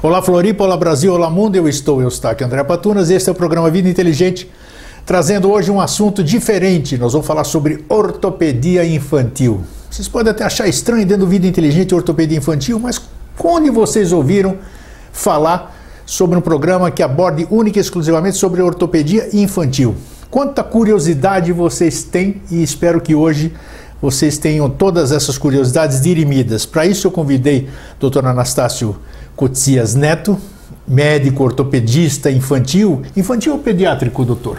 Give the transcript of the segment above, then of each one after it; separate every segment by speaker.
Speaker 1: Olá Floripa, olá Brasil, olá mundo, eu estou aqui André Patunas, este é o programa Vida Inteligente, trazendo hoje um assunto diferente. Nós vamos falar sobre ortopedia infantil. Vocês podem até achar estranho dentro do Vida Inteligente ortopedia infantil, mas onde vocês ouviram falar sobre um programa que aborde única e exclusivamente sobre ortopedia infantil? Quanta curiosidade vocês têm, e espero que hoje vocês tenham todas essas curiosidades dirimidas. Para isso eu convidei o Dr. Anastácio Cotsias Neto, médico ortopedista infantil. Infantil ou pediátrico, doutor?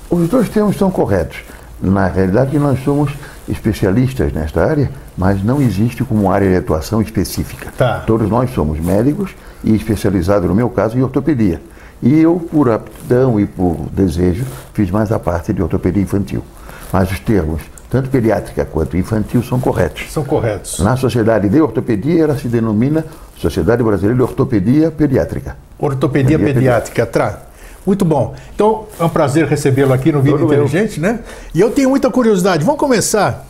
Speaker 2: Os dois termos estão corretos. Na realidade, nós somos especialistas nesta área, mas não existe como área de atuação específica.
Speaker 1: Tá.
Speaker 2: Todos nós somos médicos e especializados, no meu caso, em ortopedia. E eu, por aptidão e por desejo, fiz mais a parte de ortopedia infantil. Mas os termos, tanto pediátrica quanto infantil, são corretos.
Speaker 1: São corretos.
Speaker 2: Na Sociedade de Ortopedia, ela se denomina Sociedade Brasileira de Ortopedia Pediátrica.
Speaker 1: Ortopedia pediátrica. Muito bom. Então, é um prazer recebê-lo aqui no Vida Inteligente, né? E eu tenho muita curiosidade. Vamos começar.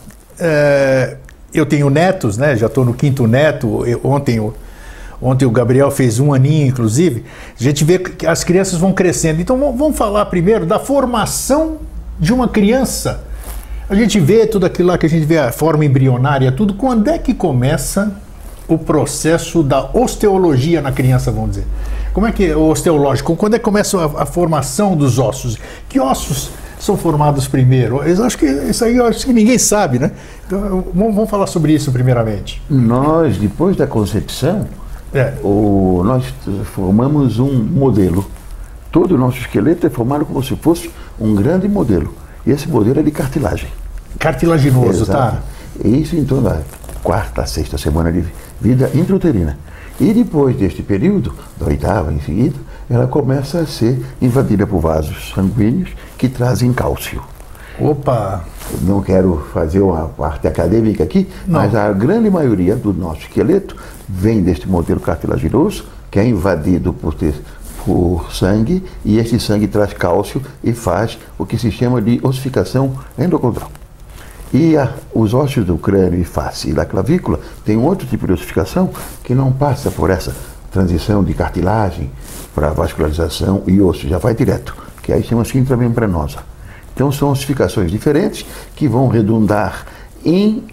Speaker 1: Eu tenho netos, né? Já estou no 5º neto. Ontem o Gabriel fez 1 aninho, inclusive. A gente vê que as crianças vão crescendo. Então, vamos falar primeiro da formação de uma criança. A gente vê tudo aquilo lá que a gente vê, a forma embrionária, tudo. Quando é que começa o processo da osteologia na criança, vamos dizer? Como é que é o osteológico? Quando é que começa a formação dos ossos? Que ossos são formados primeiro? Eu acho que isso aí ninguém sabe, né? Então, vamos falar sobre isso primeiramente.
Speaker 2: Nós, depois da concepção, nós formamos um modelo. Todo o nosso esqueleto é formado como se fosse um grande modelo. E esse modelo é de cartilagem.
Speaker 1: Cartilaginoso,
Speaker 2: exato. Tá? Isso em torno da 4ª, 6ª semana de vida intrauterina. E depois deste período, da 8ª em seguida, ela começa a ser invadida por vasos sanguíneos que trazem cálcio.
Speaker 1: Opa!
Speaker 2: Não quero fazer uma parte acadêmica aqui, mas a grande maioria do nosso esqueleto vem deste modelo cartilaginoso, que é invadido por sangue, e este sangue traz cálcio e faz o que se chama de ossificação endocondral. E os ossos do crânio e face e da clavícula têm um outro tipo de ossificação que não passa por essa transição de cartilagem para vascularização e osso, já vai direto, que aí chama-se intramembranosa. Então são ossificações diferentes que vão redundar em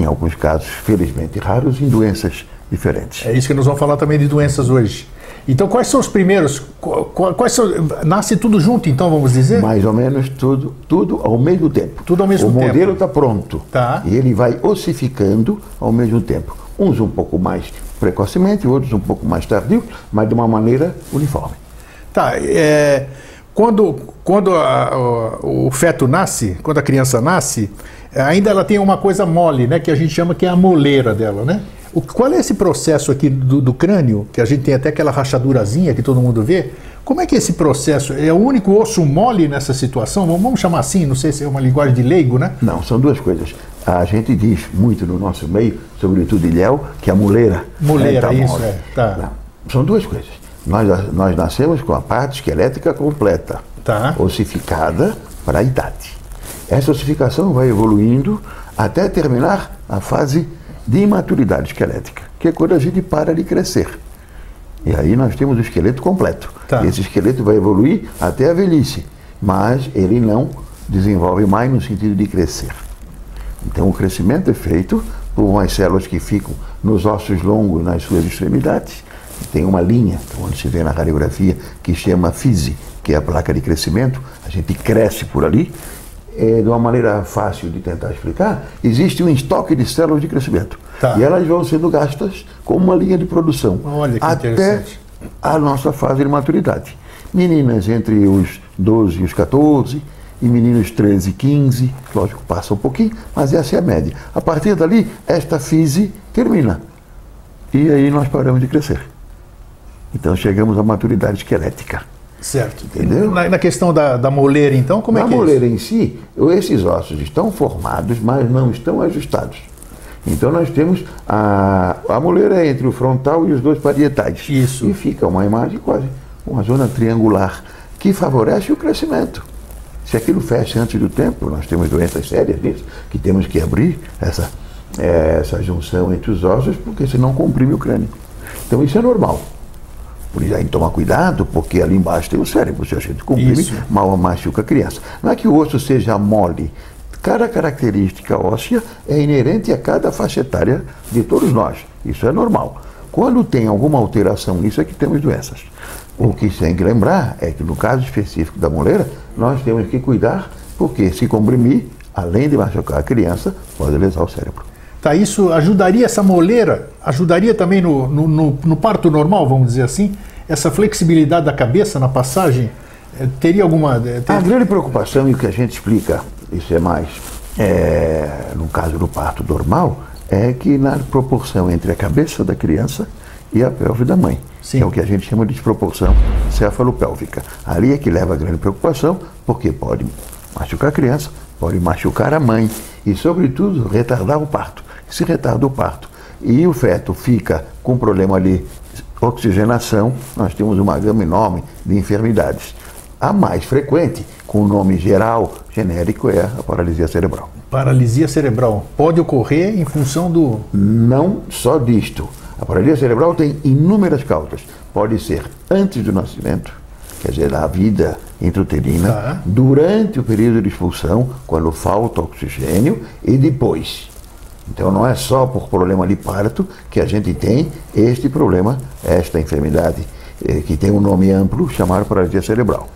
Speaker 2: alguns casos, felizmente raros, em doenças diferentes.
Speaker 1: É isso que nós vamos falar também de doenças hoje. Então, quais são os primeiros? Nasce tudo junto, então, vamos dizer?
Speaker 2: Mais ou menos tudo ao mesmo tempo.
Speaker 1: Tudo ao mesmo tempo.
Speaker 2: O modelo está pronto.
Speaker 1: Tá.
Speaker 2: E ele vai ossificando ao mesmo tempo. Uns um pouco mais precocemente, outros um pouco mais tardio, mas de uma maneira uniforme.
Speaker 1: Tá. Quando o feto nasce, quando a criança nasce, ainda ela tem uma coisa mole, né? Que a gente chama que é a moleira dela, né? Qual é esse processo aqui do crânio, que a gente tem até aquela rachadurazinha que todo mundo vê? Como é que é esse processo? É o único osso mole nessa situação? Vamos chamar assim, não sei se é uma linguagem de leigo, né?
Speaker 2: Não, são duas coisas. A gente diz muito no nosso meio, sobretudo Ilhéu, que a moleira...
Speaker 1: Moleira, isso, tá.
Speaker 2: Não, são duas coisas. Nós nascemos com a parte esquelética completa, ossificada para a idade. Essa ossificação vai evoluindo até terminar a fase de imaturidade esquelética, que é quando a gente para de crescer. E aí nós temos o esqueleto completo.
Speaker 1: Tá.
Speaker 2: Esse esqueleto vai evoluir até a velhice, mas ele não desenvolve mais no sentido de crescer. Então o crescimento é feito por umas células que ficam nos ossos longos, nas suas extremidades. Tem uma linha, onde se vê na radiografia, que chama fise, que é a placa de crescimento. A gente cresce por ali. De uma maneira fácil de tentar explicar, existe um estoque de células de crescimento.
Speaker 1: Tá.
Speaker 2: E elas vão sendo gastas como uma linha de produção.
Speaker 1: Olha que
Speaker 2: até a nossa fase de maturidade. Meninas entre os 12 e os 14, e meninos 13 e 15, lógico, passa um pouquinho, mas essa é a média. A partir dali, esta fise termina. E aí nós paramos de crescer. Então chegamos à maturidade esquelética.
Speaker 1: Certo.
Speaker 2: Entendeu?
Speaker 1: Na questão da moleira, então, como é que é?
Speaker 2: Na moleira em si, esses ossos estão formados, mas não estão ajustados. Então nós temos a moleira entre o frontal e os 2 parietais.
Speaker 1: Isso.
Speaker 2: E fica uma imagem quase, uma zona triangular, que favorece o crescimento. Se aquilo fecha antes do tempo, nós temos doenças sérias nisso, que temos que abrir essa junção entre os ossos, porque senão comprime o crânio. Então isso é normal. Por isso aí toma cuidado, porque ali embaixo tem o cérebro, se a gente comprime, mal machuca a criança. Não é que o osso seja mole. Cada característica óssea é inerente a cada faixa etária de todos nós. Isso é normal. Quando tem alguma alteração nisso é que temos doenças. O que se tem que lembrar é que no caso específico da moleira, nós temos que cuidar, porque se comprimir, além de machucar a criança, pode lesar o cérebro.
Speaker 1: Tá, isso ajudaria essa moleira, ajudaria também no parto normal, vamos dizer assim, essa flexibilidade da cabeça na passagem, teria alguma...
Speaker 2: A grande preocupação, e o que a gente explica, isso é mais, no caso do parto normal, é que na proporção entre a cabeça da criança e a pelve da mãe. Sim. Que é o que a gente chama de desproporção cefalopélvica. Ali é que leva a grande preocupação, porque pode machucar a criança, pode machucar a mãe e, sobretudo, retardar o parto. Se retarda o parto e o feto fica com problema ali, oxigenação, nós temos uma gama enorme de enfermidades. A mais frequente, com o nome geral, genérico, é a paralisia cerebral.
Speaker 1: Paralisia cerebral pode ocorrer em função do...
Speaker 2: Não só disto. A paralisia cerebral tem inúmeras causas. Pode ser antes do nascimento, quer dizer, na vida intrauterina, durante o período de expulsão, quando falta oxigênio, e depois. Então não é só por problema de parto que a gente tem este problema, esta enfermidade, que tem um nome amplo, chamado paralisia cerebral.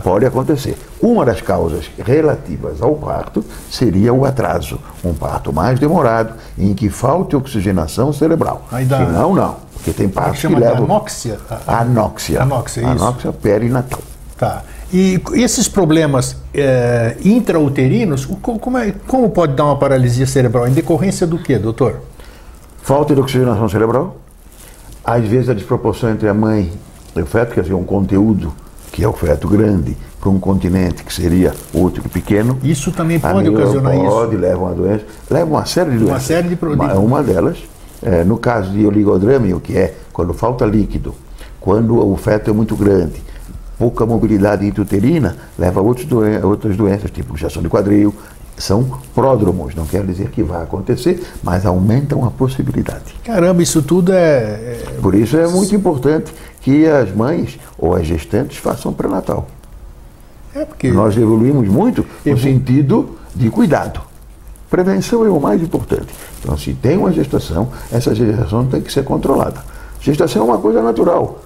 Speaker 2: Pode acontecer. Uma das causas relativas ao parto seria o atraso, um parto mais demorado, em que falta oxigenação cerebral. Senão, não, porque tem partos que levam...
Speaker 1: Anóxia?
Speaker 2: Anóxia.
Speaker 1: Anóxia, isso.
Speaker 2: Anóxia perinatal.
Speaker 1: Tá. E esses problemas intrauterinos, como pode dar uma paralisia cerebral? Em decorrência do quê, doutor?
Speaker 2: Falta de oxigenação cerebral. Às vezes a desproporção entre a mãe e o feto, quer dizer, um conteúdo que é o feto grande, para um continente que seria o útero pequeno.
Speaker 1: Isso também pode ocasionar isso?
Speaker 2: Pode, leva uma doença, leva uma série de doenças.
Speaker 1: Uma série de problemas.
Speaker 2: Uma delas, no caso de oligodrâmio, que é quando falta líquido, quando o feto é muito grande, pouca mobilidade intrauterina, leva a outras doenças, tipo inchação de quadril. São pródromos, não quer dizer que vai acontecer, mas aumentam a possibilidade.
Speaker 1: Caramba, isso tudo
Speaker 2: Por isso é muito importante que as mães ou as gestantes façam pré-natal.
Speaker 1: Porque
Speaker 2: nós evoluímos muito no sentido de cuidado. Prevenção é o mais importante. Então, se tem uma gestação, essa gestação tem que ser controlada. Gestação é uma coisa natural,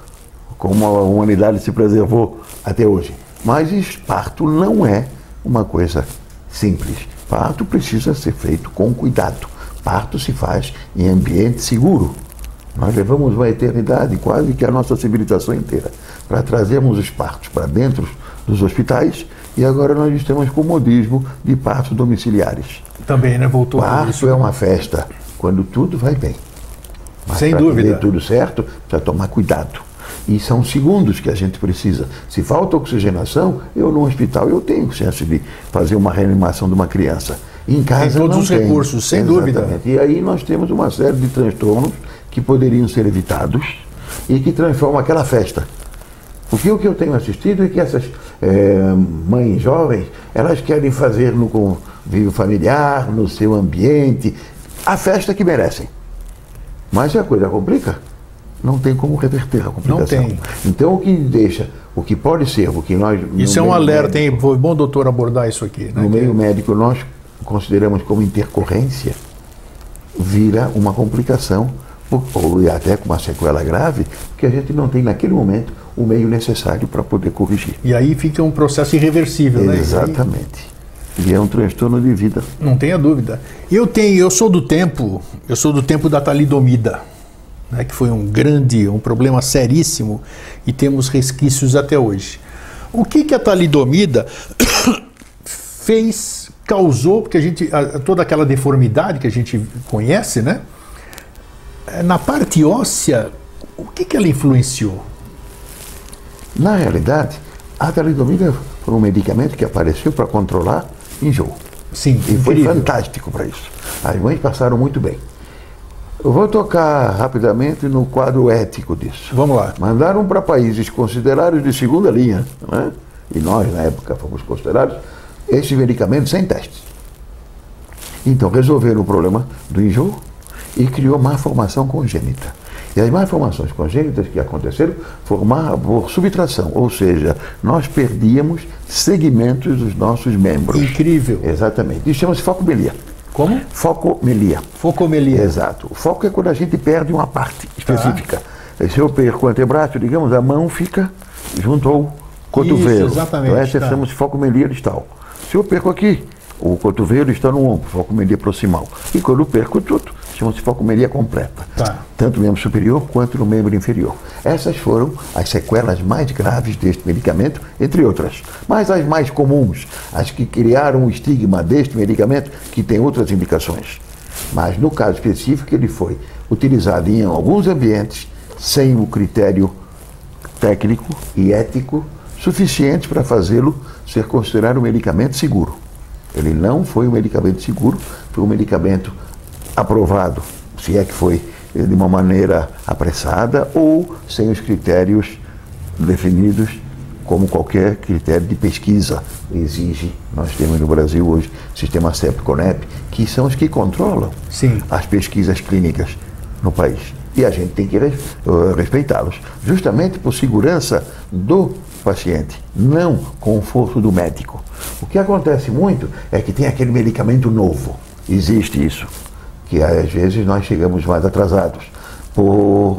Speaker 2: como a humanidade se preservou até hoje. Mas parto não é uma coisa simples. Parto precisa ser feito com cuidado. Parto se faz em ambiente seguro. Nós levamos uma eternidade, quase que a nossa civilização inteira, para trazermos os partos para dentro dos hospitais, e agora nós estamos com o modismo de partos domiciliares.
Speaker 1: Também, né? Voltou.
Speaker 2: Parto é uma festa, quando tudo vai bem. Mas
Speaker 1: sem dúvida.
Speaker 2: Para tudo certo, precisa tomar cuidado. E são segundos que a gente precisa. Se falta oxigenação, eu no hospital eu tenho chance de fazer uma reanimação de uma criança. Em casa
Speaker 1: tem todos
Speaker 2: não
Speaker 1: os
Speaker 2: tem.
Speaker 1: recursos, sem dúvida.
Speaker 2: E aí nós temos uma série de transtornos que poderiam ser evitados e que transformam aquela festa. Porque o que eu tenho assistido é que essas mães jovens, elas querem fazer no convívio familiar, no seu ambiente, a festa que merecem. Mas se a coisa complica, não tem como reverter a complicação.
Speaker 1: Não tem.
Speaker 2: Então o que deixa, o que pode ser, o que nós...
Speaker 1: Isso é um alerta, hein? Foi bom, doutor, abordar isso aqui.
Speaker 2: No meio médico nós consideramos como intercorrência, vira uma complicação, ou até com uma sequela grave, que a gente não tem naquele momento o meio necessário para poder corrigir.
Speaker 1: E aí fica um processo irreversível, né?
Speaker 2: Exatamente. E é um transtorno de vida.
Speaker 1: Não tenha dúvida. Eu sou do tempo da talidomida, né, que foi um problema seríssimo e temos resquícios até hoje. O que a talidomida causou, porque toda aquela deformidade que a gente conhece, né? Na parte óssea, o que ela influenciou?
Speaker 2: Na realidade, a talidomida foi um medicamento que apareceu para controlar enjoo.
Speaker 1: Sim,
Speaker 2: e foi fantástico para isso. As mães passaram muito bem. Eu vou tocar rapidamente no quadro ético disso.
Speaker 1: Vamos lá.
Speaker 2: Mandaram para países considerados de segunda linha, né? E nós, na época, fomos considerados, esse medicamento sem testes. Então, resolveram o problema do enjoo e criou má formação congênita. E as malformações congênitas que aconteceram foram por subtração, ou seja, nós perdíamos segmentos dos nossos membros.
Speaker 1: Incrível.
Speaker 2: Exatamente. Isso chama-se focomelia.
Speaker 1: Como?
Speaker 2: Focomelia.
Speaker 1: Focomelia.
Speaker 2: Exato. O foco é quando a gente perde uma parte específica. Se eu perco o antebraço, digamos, a mão fica junto ao cotovelo.
Speaker 1: Isso, exatamente.
Speaker 2: Então, essa chama-se focomelia distal. Se eu perco aqui, o cotovelo está no ombro, focomelia proximal. E quando eu perco tudo, chama-se focomelia completa.
Speaker 1: Tá.
Speaker 2: Tanto no membro superior quanto no membro inferior. Essas foram as sequelas mais graves deste medicamento, entre outras. Mas as mais comuns, as que criaram o estigma deste medicamento, que tem outras indicações. Mas no caso específico, ele foi utilizado em alguns ambientes sem o critério técnico e ético suficiente para fazê-lo ser considerado um medicamento seguro. Ele não foi um medicamento seguro, foi um medicamento aprovado, se é que foi de uma maneira apressada ou sem os critérios definidos, como qualquer critério de pesquisa exige. Nós temos no Brasil hoje o sistema CEP-CONEP, que são os que controlam as pesquisas clínicas no país. E a gente tem que respeitá-los, justamente por segurança do paciente, não conforto do médico. O que acontece muito é que tem aquele medicamento novo, existe isso, que às vezes nós chegamos mais atrasados,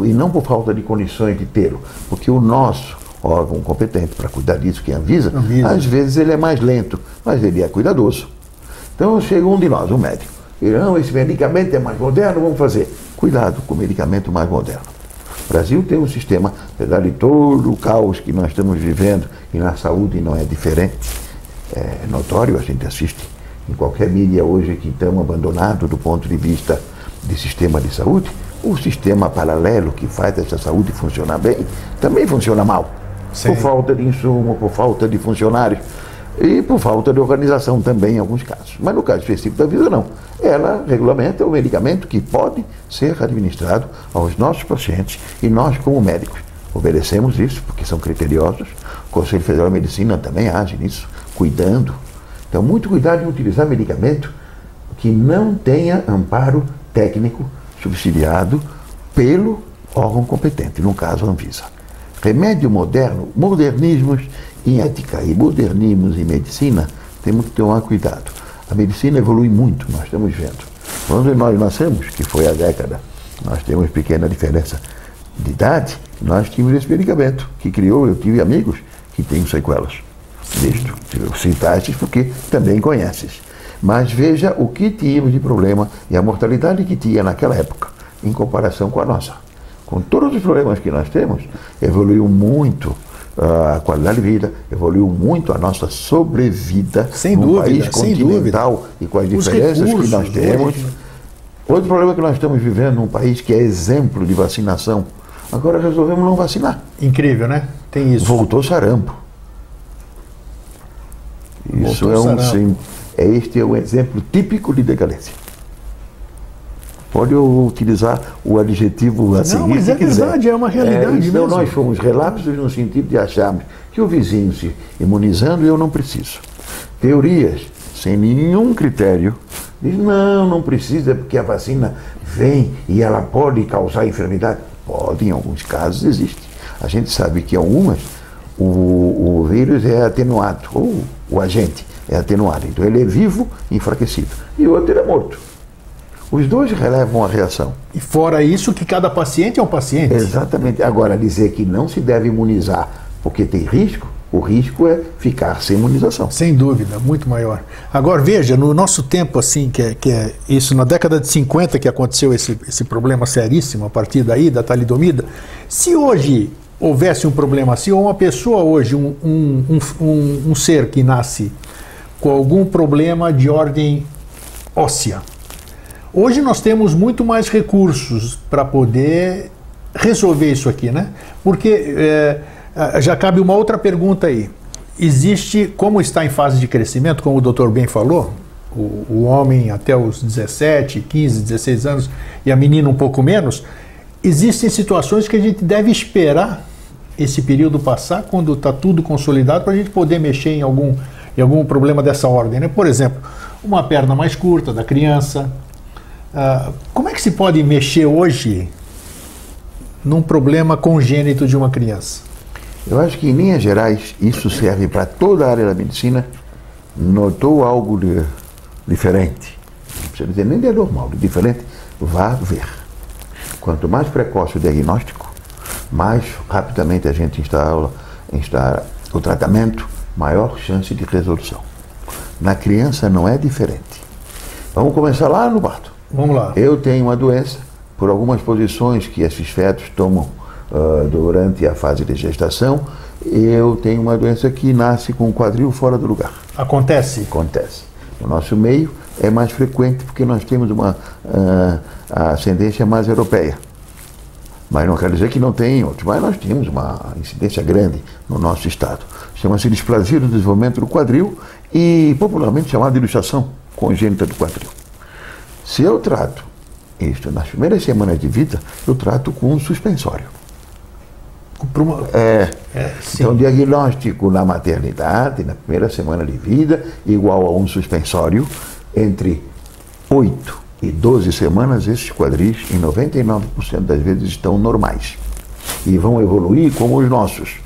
Speaker 2: e não por falta de condições de tê-lo, porque o nosso órgão competente para cuidar disso, que é a Anvisa, às vezes ele é mais lento, mas ele é cuidadoso. Então chega um de nós, um médico, e não, esse medicamento é mais moderno, vamos fazer. Cuidado com o medicamento mais moderno. O Brasil tem um sistema, apesar de todo o caos que nós estamos vivendo, e na saúde não é diferente, é notório, a gente assiste em qualquer mídia hoje que estamos abandonados do ponto de vista de sistema de saúde, o sistema paralelo que faz essa saúde funcionar bem, também funciona mal. Sim. Por falta de insumo, por falta de funcionários e por falta de organização também em alguns casos. Mas no caso específico da Anvisa não. Ela regulamenta o medicamento que pode ser administrado aos nossos pacientes e nós, como médicos, obedecemos isso, porque são criteriosos. O Conselho Federal de Medicina também age nisso, cuidando. Então, muito cuidado em utilizar medicamento que não tenha amparo técnico subsidiado pelo órgão competente, no caso a Anvisa. Remédio moderno, modernismos em ética e modernismos em medicina, temos que tomar cuidado. A medicina evolui muito, nós estamos vendo. Quando nós nascemos, que foi a década, nós temos pequena diferença de idade, nós tínhamos esse medicamento que criou, eu tive amigos que têm sequelas disto. Eu citaste porque também conheces. Mas veja o que tínhamos de problema e a mortalidade que tinha naquela época, em comparação com a nossa. Com todos os problemas que nós temos, evoluiu muito a qualidade de vida, evoluiu muito a nossa sobrevida num país continental e com as diferenças que nós temos. Outro problema que nós estamos vivendo num país que é exemplo de vacinação. Agora resolvemos não vacinar.
Speaker 1: Incrível, né? Tem isso.
Speaker 2: Voltou sarampo. Isso este é um exemplo típico de decadência. Pode utilizar o adjetivo a seguir.
Speaker 1: Não, mas é verdade, é uma realidade
Speaker 2: então
Speaker 1: mesmo.
Speaker 2: Nós fomos relapsos no sentido de acharmos que o vizinho se imunizando eu não preciso. Teorias sem nenhum critério diz não precisa porque a vacina vem e ela pode causar enfermidade. Pode, em alguns casos existe. A gente sabe que algumas o vírus é atenuado, ou o agente é atenuado. Então ele é vivo, enfraquecido. E o outro é morto. Os dois relevam a reação.
Speaker 1: E fora isso, que cada paciente é um paciente.
Speaker 2: Exatamente. Agora, dizer que não se deve imunizar porque tem risco, o risco é ficar sem imunização.
Speaker 1: Sem dúvida, muito maior. Agora, veja, no nosso tempo, assim, que é isso, na década de 50 que aconteceu esse problema seríssimo, a partir daí, da talidomida, se hoje houvesse um problema assim, ou uma pessoa hoje, um ser que nasce com algum problema de ordem óssea, hoje nós temos muito mais recursos para poder resolver isso aqui, né? Porque já cabe uma outra pergunta aí. Existe, como está em fase de crescimento, como o doutor bem falou, o homem até os 17, 15, 16 anos e a menina um pouco menos, existem situações que a gente deve esperar esse período passar, quando está tudo consolidado, para a gente poder mexer em algum problema dessa ordem, né? Por exemplo, uma perna mais curta da criança. Como é que se pode mexer hoje num problema congênito de uma criança?
Speaker 2: Eu acho que, em linhas gerais, isso serve para toda a área da medicina. Notou algo diferente, não precisa dizer nem de anormal, de diferente, vá ver. Quanto mais precoce o diagnóstico, mais rapidamente a gente instala o tratamento, maior chance de resolução. Na criança não é diferente. Vamos começar lá no parto.
Speaker 1: Vamos lá.
Speaker 2: Eu tenho uma doença, por algumas posições que esses fetos tomam durante a fase de gestação, eu tenho uma doença que nasce com o quadril fora do lugar.
Speaker 1: Acontece?
Speaker 2: Acontece. No nosso meio é mais frequente porque nós temos uma ascendência mais europeia. Mas não quer dizer que não tem outros. Mas nós temos uma incidência grande no nosso estado. Chama-se displasia do desenvolvimento do quadril e popularmente chamada de luxação congênita do quadril. Se eu trato isto nas primeiras semanas de vida, eu trato com um suspensório. Então, diagnóstico na maternidade, na primeira semana de vida, igual a um suspensório. Entre 8 e 12 semanas, esses quadris, em 99% das vezes, estão normais. E vão evoluir como os nossos.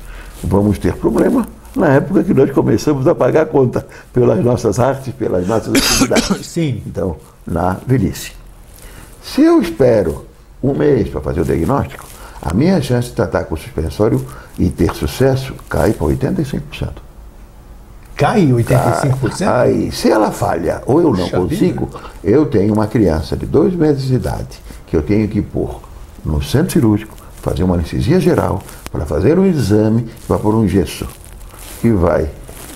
Speaker 2: Vamos ter problema na época que nós começamos a pagar a conta pelas nossas artes, pelas nossas atividades.
Speaker 1: Sim.
Speaker 2: Então, na velhice. Se eu espero um mês para fazer o diagnóstico, a minha chance de tratar com o suspensório e ter sucesso cai para 85%.
Speaker 1: Cai 85%?
Speaker 2: Aí, se ela falha ou eu não consigo, eu tenho uma criança de 2 meses de idade que eu tenho que pôr no centro cirúrgico, fazer uma anestesia geral, para fazer um exame, para pôr um gesso que vai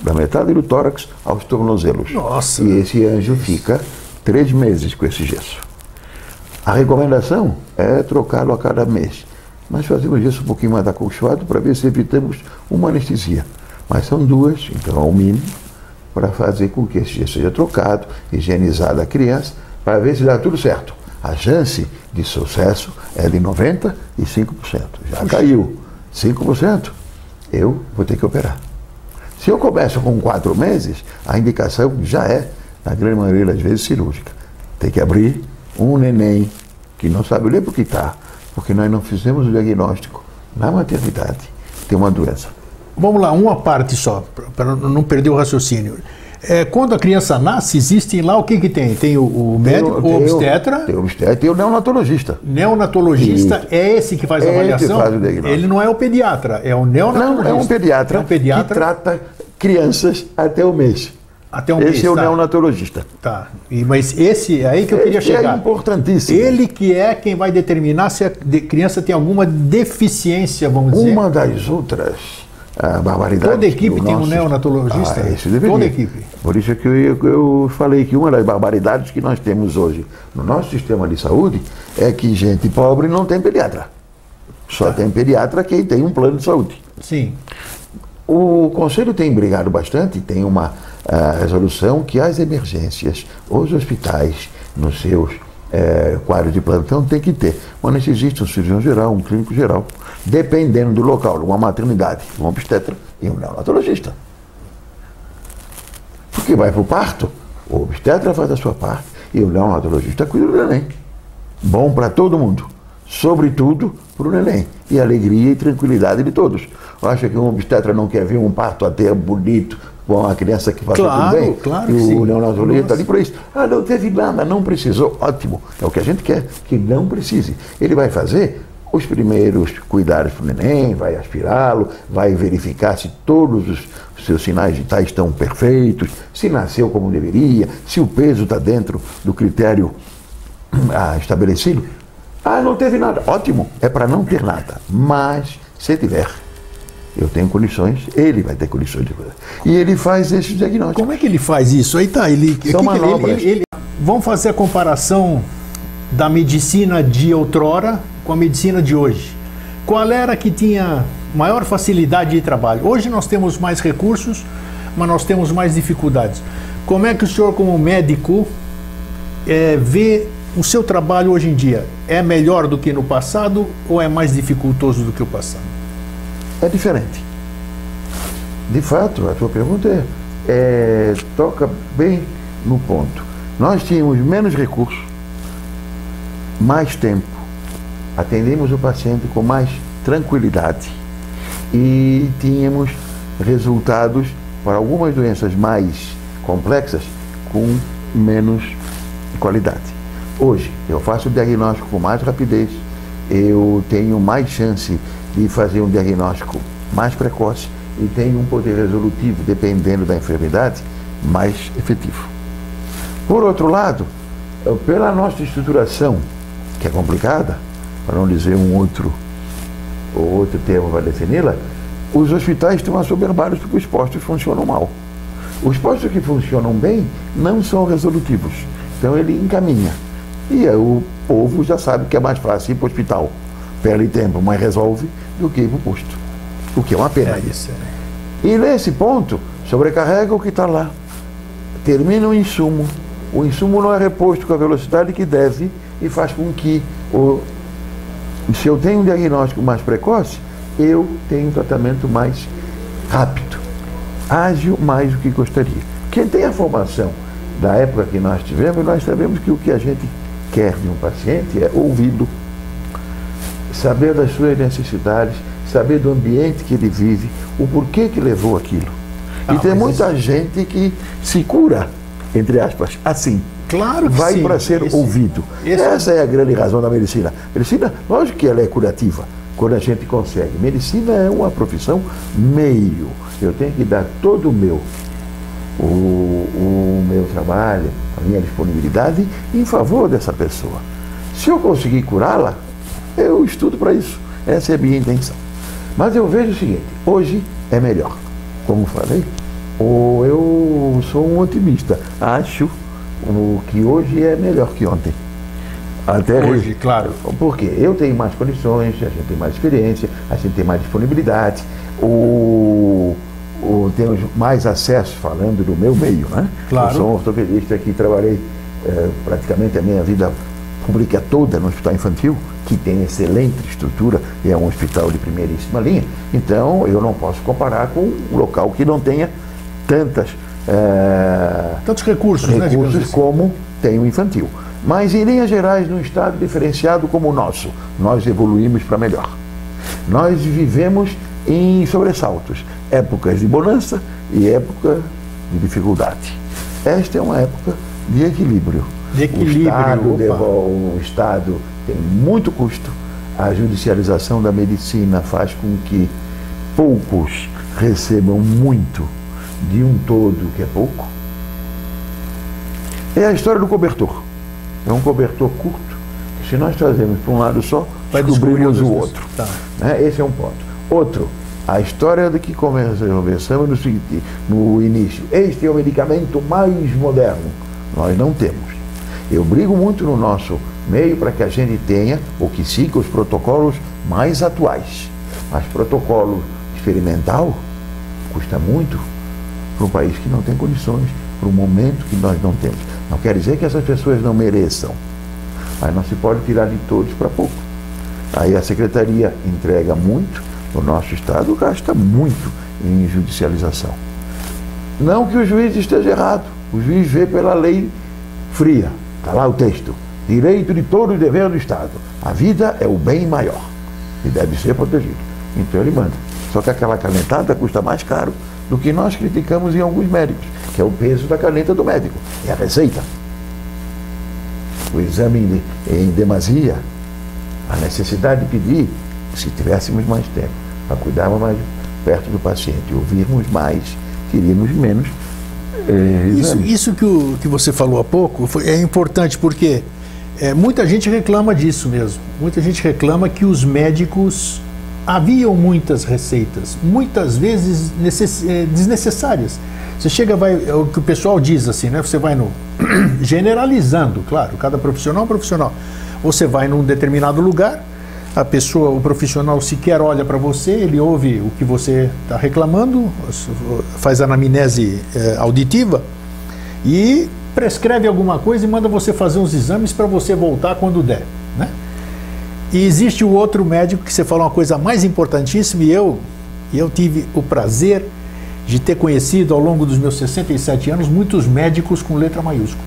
Speaker 2: da metade do tórax aos tornozelos.
Speaker 1: Nossa!
Speaker 2: E esse anjo fica 3 meses com esse gesso. A recomendação é trocá-lo a cada mês. Mas fazemos isso um pouquinho mais acolchoado para ver se evitamos uma anestesia. Mas são 2, então ao mínimo, para fazer com que esse gesso seja trocado, higienizado a criança, para ver se dá tudo certo. A chance de sucesso é de 95%. Já caiu 5%, eu vou ter que operar. Se eu começo com 4 meses, a indicação já é, na grande maioria das vezes, cirúrgica. Tem que abrir um neném que não sabe ler porque está, porque nós não fizemos o diagnóstico na maternidade, tem uma doença.
Speaker 1: Vamos lá, uma parte só, para não perder o raciocínio. Quando a criança nasce, existem lá o que tem? Tem o médico, o obstetra?
Speaker 2: Tem o obstetra e tem o neonatologista.
Speaker 1: Neonatologista é esse que faz a avaliação?
Speaker 2: Faz o diagnóstico.
Speaker 1: Ele não é o pediatra, é o neonatologista.
Speaker 2: Não, é um pediatra, que trata crianças até o mês.
Speaker 1: Até um mês,
Speaker 2: esse é o neonatologista.
Speaker 1: Tá. Mas esse é aí que eu queria chegar.
Speaker 2: É importantíssimo.
Speaker 1: Ele que é quem vai determinar se a criança tem alguma deficiência, vamos dizer.
Speaker 2: Uma das outras barbaridades.
Speaker 1: Toda equipe tem um neonatologista?
Speaker 2: Esse deveria.
Speaker 1: Toda equipe. Por
Speaker 2: isso é que eu falei que uma das barbaridades que nós temos hoje no nosso sistema de saúde é que gente pobre não tem pediatra. Só tem pediatra quem tem um plano de saúde.
Speaker 1: Sim.
Speaker 2: O Conselho tem brigado bastante, tem uma resolução que as emergências, os hospitais, nos seus quadros de plantão, tem que ter um anestesista, um cirurgião geral, um clínico geral, dependendo do local, uma maternidade, um obstetra e um neonatologista. Porque vai para o parto, o obstetra faz a sua parte e o neonatologista cuida do neném. Bom para todo mundo, sobretudo para o neném, e alegria e tranquilidade de todos. Acha que um obstetra não quer ver um parto até bonito, com uma criança que passa tudo bem?
Speaker 1: Claro
Speaker 2: e
Speaker 1: que sim.
Speaker 2: O neonatologista está ali para isso. Não teve nada, não precisou. Ótimo, é o que a gente quer, que não precise. Ele vai fazer os primeiros cuidados para o neném, vai aspirá-lo, vai verificar se todos os seus sinais vitais estão perfeitos, se nasceu como deveria, se o peso está dentro do critério estabelecido. Não teve nada. Ótimo, é para não ter nada. Mas, se tiver, eu tenho condições, ele vai ter condições de fazer. E ele faz esse diagnóstico.
Speaker 1: Como é que ele faz isso? Aí tá,
Speaker 2: São manobras.
Speaker 1: Vamos fazer a comparação da medicina de outrora com a medicina de hoje. Qual era que tinha maior facilidade de trabalho? Hoje nós temos mais recursos, mas nós temos mais dificuldades. Como é que o senhor, como médico, vê o seu trabalho hoje em dia? É melhor do que no passado ou é mais dificultoso do que o passado?
Speaker 2: É diferente. De fato, a sua pergunta toca bem no ponto. Nós tínhamos menos recursos, mais tempo atendemos o paciente com mais tranquilidade e tínhamos resultados para algumas doenças mais complexas com menos qualidade. Hoje, eu faço o diagnóstico com mais rapidez, eu tenho mais chance de fazer um diagnóstico mais precoce e tenho um poder resolutivo, dependendo da enfermidade, mais efetivo. Por outro lado, pela nossa estruturação, que é complicada, para não dizer outro termo para defini-la, os hospitais estão assoberbados porque os postos funcionam mal. Os postos que funcionam bem não são resolutivos, então ele encaminha. E o povo já sabe que é mais fácil ir para o hospital, perde tempo, mas resolve, do que ir para o posto. O que é uma pena. E nesse ponto, sobrecarrega o que está lá. Termina o insumo não é reposto com a velocidade que deve e faz com que, se eu tenho um diagnóstico mais precoce, eu tenho um tratamento mais rápido, ágil mais do que gostaria. Quem tem a formação da época que nós tivemos, nós sabemos que o que a gente quer de um paciente é ouvi-lo, saber das suas necessidades, saber do ambiente que ele vive, o porquê que levou aquilo. E tem muita gente que se cura, entre aspas, assim.
Speaker 1: Claro que
Speaker 2: vai para ser ouvido. Essa é a grande razão da medicina. Medicina, lógico que ela é curativa, quando a gente consegue. Medicina é uma profissão meio. Eu tenho que dar todo o meu trabalho, a minha disponibilidade em favor dessa pessoa. Se eu conseguir curá-la, eu estudo para isso. Essa é a minha intenção. Mas eu vejo o seguinte, hoje é melhor. Como falei, eu sou um otimista. Acho que hoje é melhor que ontem. Até
Speaker 1: hoje, claro.
Speaker 2: Porque eu tenho mais condições, a gente tem mais experiência, a gente tem mais disponibilidade, temos mais acesso, falando do meu meio, né?
Speaker 1: Claro.
Speaker 2: Eu sou um ortopedista que trabalhei praticamente a minha vida pública toda no hospital infantil, que tem excelente estrutura e é um hospital de primeiríssima linha. Então, eu não posso comparar com um local que não tenha tantos
Speaker 1: recursos, né,
Speaker 2: como tem o infantil. Mas, em linhas gerais, num estado diferenciado como o nosso, nós evoluímos para melhor. Nós vivemos em sobressaltos, épocas de bonança e época de dificuldade. Esta é uma época de equilíbrio. O Estado tem muito custo, a judicialização da medicina faz com que poucos recebam muito de um todo que é pouco. É a história do cobertor. É um cobertor curto, que se nós trazemos para um lado só, descobrimos o outro.
Speaker 1: Tá.
Speaker 2: Esse é um ponto. Outro, a história de que conversamos no início. Este é o medicamento mais moderno. Nós não temos. Eu brigo muito no nosso meio para que a gente tenha ou que siga os protocolos mais atuais. Mas protocolo experimental custa muito para um país que não tem condições, para um momento que nós não temos. Não quer dizer que essas pessoas não mereçam, mas não se pode tirar de todos para pouco. Aí a Secretaria entrega muito, o nosso Estado gasta muito em judicialização. Não que o juiz esteja errado, o juiz vê pela lei fria, está lá o texto, direito de todo e dever do Estado. A vida é o bem maior e deve ser protegido. Então ele manda. Só que aquela canetada custa mais caro do que nós criticamos em alguns médicos, que é o peso da caneta do médico, é a receita. O exame em demasia, a necessidade de pedir, se tivéssemos mais tempo, para cuidar mais perto do paciente, ouvirmos mais, teríamos menos exame.
Speaker 1: Isso que você falou há pouco é importante, porque muita gente reclama disso mesmo. Muita gente reclama que os médicos haviam muitas receitas, muitas vezes desnecessárias. Você chega, é o que o pessoal diz assim, né? Você vai generalizando, claro, cada profissional é um profissional. Você vai num determinado lugar, o profissional sequer olha para você, ele ouve o que você está reclamando, faz anamnese auditiva e prescreve alguma coisa e manda você fazer uns exames para você voltar quando der, né? E existe o outro médico que você falou uma coisa mais importantíssima, e eu tive o prazer de ter conhecido ao longo dos meus 67 anos muitos médicos com letra maiúscula.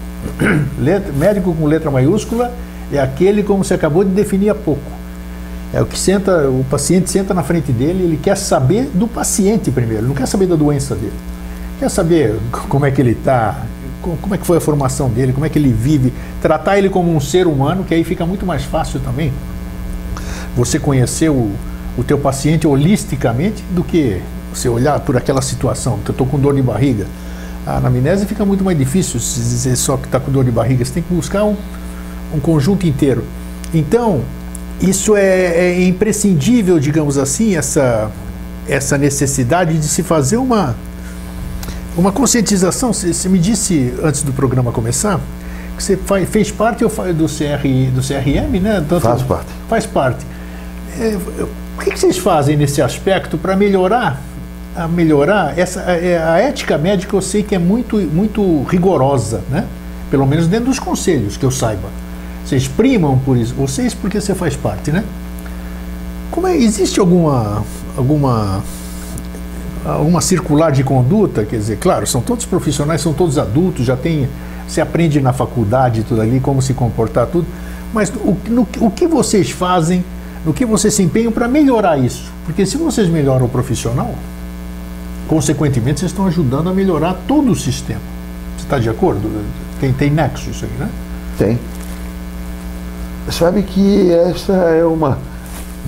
Speaker 1: Médico com letra maiúscula é aquele, como você acabou de definir há pouco, É o que o paciente senta na frente dele, ele quer saber do paciente primeiro, não quer saber da doença dele. Quer saber como é que ele está, como é que foi a formação dele, como é que ele vive, tratar ele como um ser humano, que aí fica muito mais fácil também você conhecer o teu paciente holisticamente do que você olhar por aquela situação. Eu estou com dor de barriga. A anamnese fica muito mais difícil se dizer só que está com dor de barriga, você tem que buscar um conjunto inteiro. Então, isso é imprescindível, digamos assim, essa necessidade de se fazer uma conscientização. Você me disse, antes do programa começar, que você fez parte do CRM, né?
Speaker 2: Faz parte.
Speaker 1: Faz parte. O que vocês fazem nesse aspecto para melhorar? A ética médica eu sei que é muito rigorosa, né? Pelo menos dentro dos conselhos, que eu saiba. Vocês primam por isso, vocês porque você faz parte, né? Existe alguma circular de conduta? Quer dizer, claro, são todos profissionais, são todos adultos, você aprende na faculdade tudo ali, como se comportar, tudo, mas o que vocês fazem, no que vocês se empenham para melhorar isso? Porque se vocês melhoram o profissional, consequentemente vocês estão ajudando a melhorar todo o sistema. Você está de acordo? Tem nexo isso aí, né?
Speaker 2: Tem. Sabe que essa é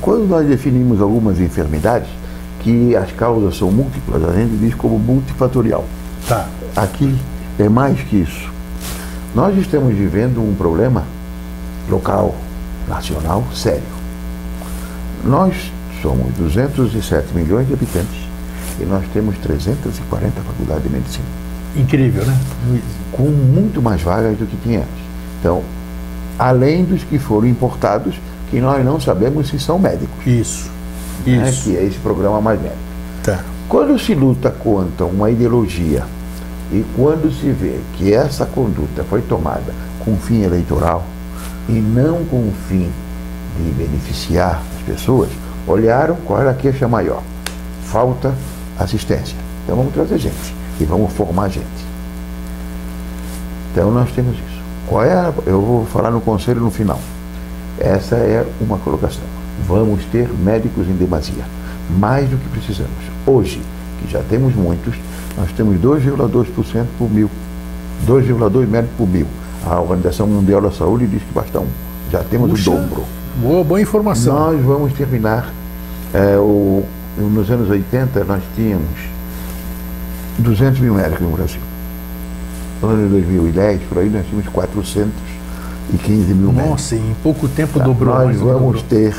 Speaker 2: quando nós definimos algumas enfermidades, que as causas são múltiplas, a gente diz como multifatorial.
Speaker 1: Tá.
Speaker 2: Aqui é mais que isso. Nós estamos vivendo um problema local, nacional, sério. Nós somos 207 milhões de habitantes e nós temos 340 faculdades de medicina.
Speaker 1: Incrível, né?
Speaker 2: Com muito mais vagas do que tinha antes. Então, além dos que foram importados, que nós não sabemos se são médicos.
Speaker 1: Isso.
Speaker 2: Que é esse programa Mais Médico.
Speaker 1: Tá.
Speaker 2: Quando se luta contra uma ideologia e quando se vê que essa conduta foi tomada com fim eleitoral e não com fim de beneficiar as pessoas, olharam qual era a queixa maior. Falta assistência. Então vamos trazer gente e vamos formar gente. Então nós temos isso. Eu vou falar no conselho no final. Essa é uma colocação. Vamos ter médicos em demasia, mais do que precisamos. Hoje, que já temos muitos, nós temos 2,2% por mil. 2,2 médicos por mil. A Organização Mundial da Saúde diz que basta um. Já temos o dobro.
Speaker 1: Boa informação.
Speaker 2: Nós vamos terminar, nos anos 80 nós tínhamos 200 mil médicos no Brasil. No ano de 2010, por aí, nós tínhamos 415 mil médicos.
Speaker 1: Nossa, em pouco tempo dobrou.
Speaker 2: Nós vamos ter,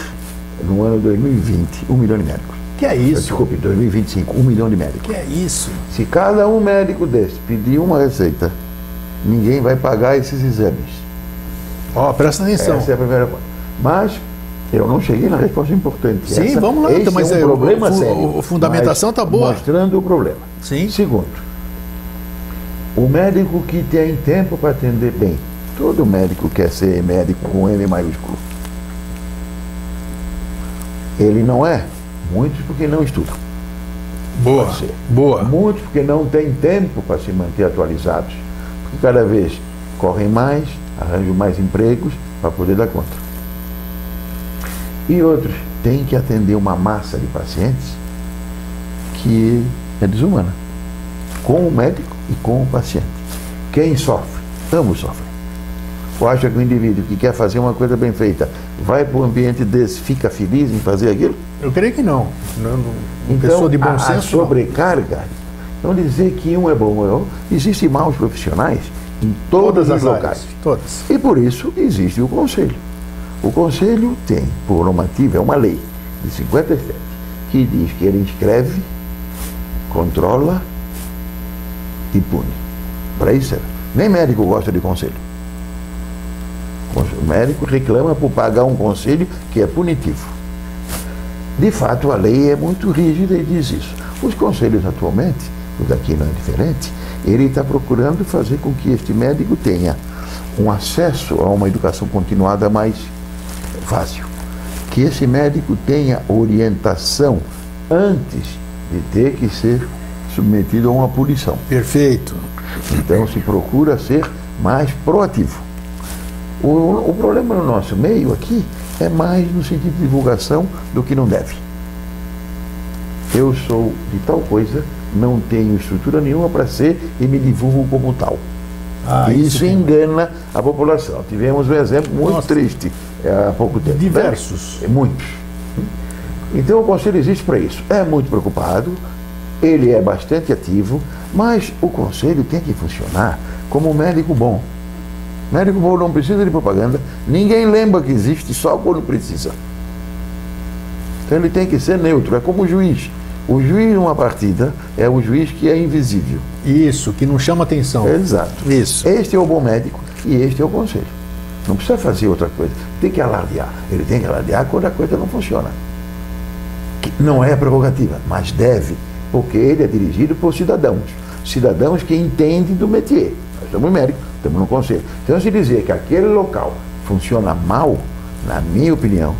Speaker 2: no ano de 2020, 1 milhão de médicos.
Speaker 1: Que é isso?
Speaker 2: Desculpe, 2025, 1 milhão de médicos.
Speaker 1: Que é isso?
Speaker 2: Se cada um médico desse pedir uma receita, ninguém vai pagar esses exames.
Speaker 1: Presta atenção.
Speaker 2: Essa é a primeira coisa. Mas eu não cheguei na resposta importante.
Speaker 1: Sim, vamos lá.
Speaker 2: Esse
Speaker 1: mas
Speaker 2: é um problema sério.
Speaker 1: A fundamentação está boa.
Speaker 2: Mostrando o problema.
Speaker 1: Sim.
Speaker 2: Segundo, o médico que tem tempo para atender bem. Todo médico quer ser médico com M maiúsculo. Ele não é. Muitos porque não estudam.
Speaker 1: Boa.
Speaker 2: Muitos porque não têm tempo para se manter atualizados. Porque cada vez correm mais, arranjam mais empregos para poder dar conta. E outros têm que atender uma massa de pacientes que é desumana. Com o médico e com o paciente. Quem sofre? Ambos sofrem. Ou acha que o indivíduo que quer fazer uma coisa bem feita vai para um ambiente desse, fica feliz em fazer aquilo?
Speaker 1: Eu creio que não.
Speaker 2: Então,
Speaker 1: pessoa de bom senso,
Speaker 2: a sobrecarga, não dizer que um é bom ou não, existem maus profissionais em todas as locais.
Speaker 1: Todas.
Speaker 2: E por isso existe o Conselho. O Conselho tem, por normativa, é uma lei de 57, que diz que ele inscreve, controla e pune. Para isso, nem médico gosta de conselho. O médico reclama por pagar um conselho que é punitivo. De fato, a lei é muito rígida e diz isso. Os conselhos atualmente, o daqui não é diferente, ele está procurando fazer com que este médico tenha um acesso a uma educação continuada mais fácil. Que esse médico tenha orientação antes de ter que ser submetido a uma punição.
Speaker 1: Perfeito.
Speaker 2: Então se procura ser mais proativo. O problema no nosso meio aqui é mais no sentido de divulgação do que não deve. Eu sou de tal coisa, não tenho estrutura nenhuma para ser e me divulgo como tal. E isso engana a população. Tivemos um exemplo muito triste há pouco tempo.
Speaker 1: Diversos.
Speaker 2: Né? Muitos. Então o Conselho existe para isso. É muito preocupado, ele é bastante ativo, mas o Conselho tem que funcionar como um médico bom. Médico bom não precisa de propaganda, ninguém lembra que existe só quando precisa. Então ele tem que ser neutro, é como o juiz. O juiz numa partida é o juiz que é invisível.
Speaker 1: Isso, que não chama atenção.
Speaker 2: Exato.
Speaker 1: Isso.
Speaker 2: Este é o bom médico e este é o conselho. Não precisa fazer outra coisa. Tem que alardear. Ele tem que alardear quando a coisa não funciona. Que não é prerrogativa, mas deve, porque ele é dirigido por cidadãos. Cidadãos que entendem do métier. Nós somos médicos, estamos no conselho. Então, se dizer que aquele local funciona mal, na minha opinião,